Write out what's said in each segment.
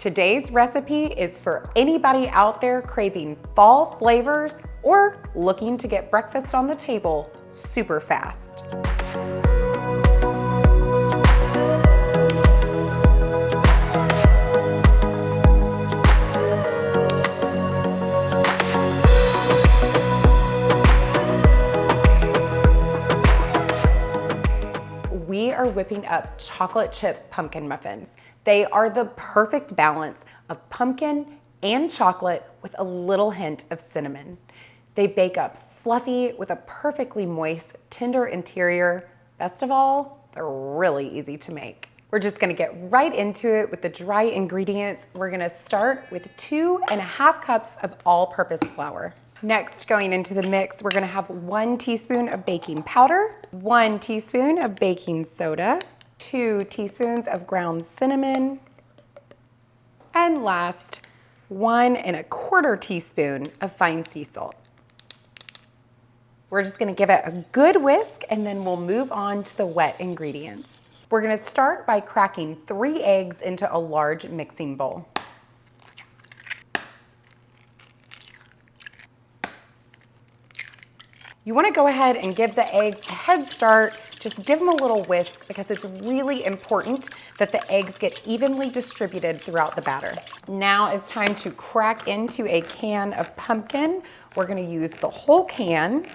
Today's recipe is for anybody out there craving fall flavors or looking to get breakfast on the table super fast. We are whipping up chocolate chip pumpkin muffins. They are the perfect balance of pumpkin and chocolate with a little hint of cinnamon. They bake up fluffy with a perfectly moist, tender interior. Best of all, they're really easy to make. We're just gonna get right into it with the dry ingredients. We're gonna start with 2½ cups of all-purpose flour. Next, going into the mix, we're gonna have 1 teaspoon of baking powder, 1 teaspoon of baking soda, 2 teaspoons of ground cinnamon, and last, 1¼ teaspoon of fine sea salt. We're just gonna give it a good whisk and then we'll move on to the wet ingredients. We're gonna start by cracking 3 eggs into a large mixing bowl. You wanna go ahead and give the eggs a head start. Just give them a little whisk because it's really important that the eggs get evenly distributed throughout the batter. Now it's time to crack into a can of pumpkin. We're gonna use the whole can.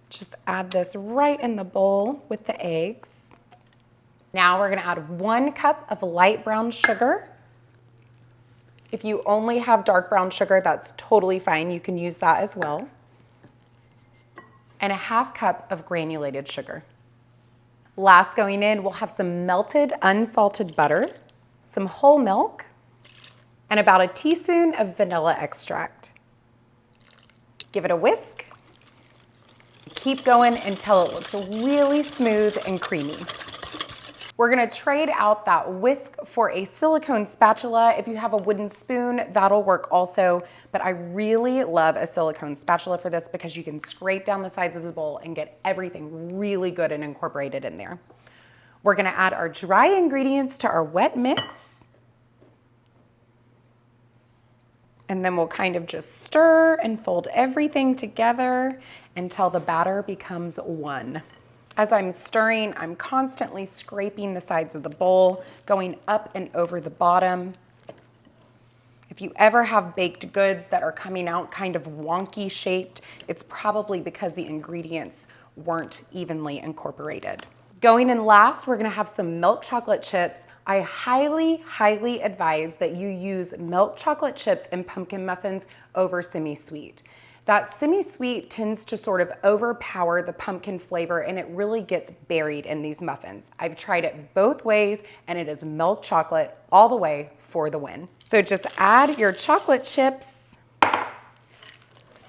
Just add this right in the bowl with the eggs. Now we're gonna add 1 cup of light brown sugar. If you only have dark brown sugar, that's totally fine. You can use that as well. And a 1/2 cup of granulated sugar. Last going in, we'll have some melted unsalted butter, some whole milk, and about a teaspoon of vanilla extract. Give it a whisk. Keep going until it looks really smooth and creamy. We're gonna trade out that whisk for a silicone spatula. If you have a wooden spoon, that'll work also, but I really love a silicone spatula for this because you can scrape down the sides of the bowl and get everything really good and incorporated in there. We're gonna add our dry ingredients to our wet mix. And then we'll kind of just stir and fold everything together until the batter becomes one. As I'm stirring, I'm constantly scraping the sides of the bowl, going up and over the bottom. If you ever have baked goods that are coming out kind of wonky shaped, it's probably because the ingredients weren't evenly incorporated. Going in last, we're gonna have some milk chocolate chips. I highly, highly advise that you use milk chocolate chips and pumpkin muffins over semi-sweet. That semi-sweet tends to sort of overpower the pumpkin flavor and it really gets buried in these muffins. I've tried it both ways and it is milk chocolate all the way for the win. So just add your chocolate chips,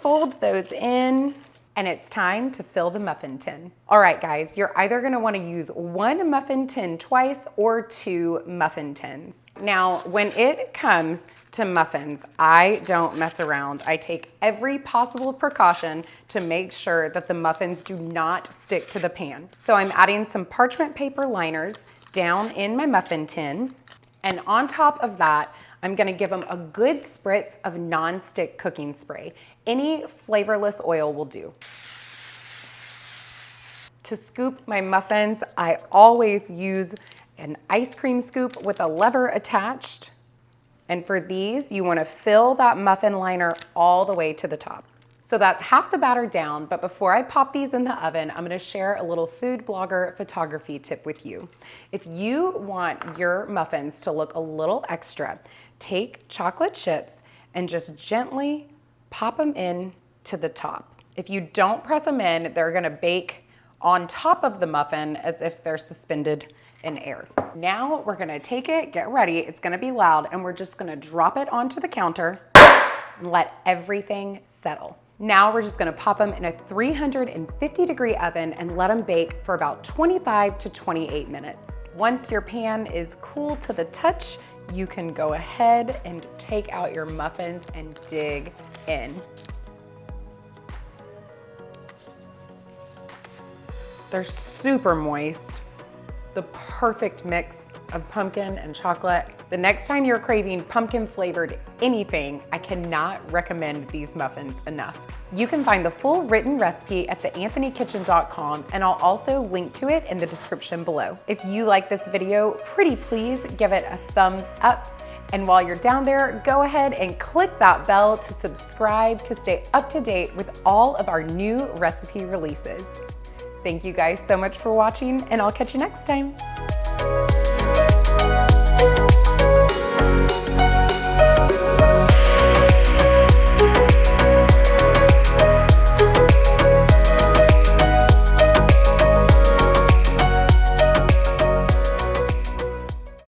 fold those in, and it's time to fill the muffin tin. All right, guys, you're either gonna wanna use 1 muffin tin twice or 2 muffin tins. Now, when it comes to muffins, I don't mess around. I take every possible precaution to make sure that the muffins do not stick to the pan. So I'm adding some parchment paper liners down in my muffin tin, and on top of that, I'm gonna give them a good spritz of non-stick cooking spray. Any flavorless oil will do. To scoop my muffins, I always use an ice cream scoop with a lever attached. And for these, you wanna fill that muffin liner all the way to the top. So that's half the batter down, but before I pop these in the oven, I'm gonna share a little food blogger photography tip with you. If you want your muffins to look a little extra, take chocolate chips and just gently pop them in to the top. If you don't press them in, they're gonna bake on top of the muffin as if they're suspended in air. Now we're gonna take it, get ready, it's gonna be loud, and we're just gonna drop it onto the counter and let everything settle. Now we're just gonna pop them in a 350-degree oven and let them bake for about 25 to 28 minutes. Once your pan is cool to the touch, you can go ahead and take out your muffins and dig in. They're super moist, the perfect mix of pumpkin and chocolate. The next time you're craving pumpkin flavored anything, I cannot recommend these muffins enough. You can find the full written recipe at theanthonykitchen.com, and I'll also link to it in the description below. If you like this video, pretty please give it a thumbs up. And while you're down there, go ahead and click that bell to subscribe to stay up to date with all of our new recipe releases. Thank you guys so much for watching, and I'll catch you next time.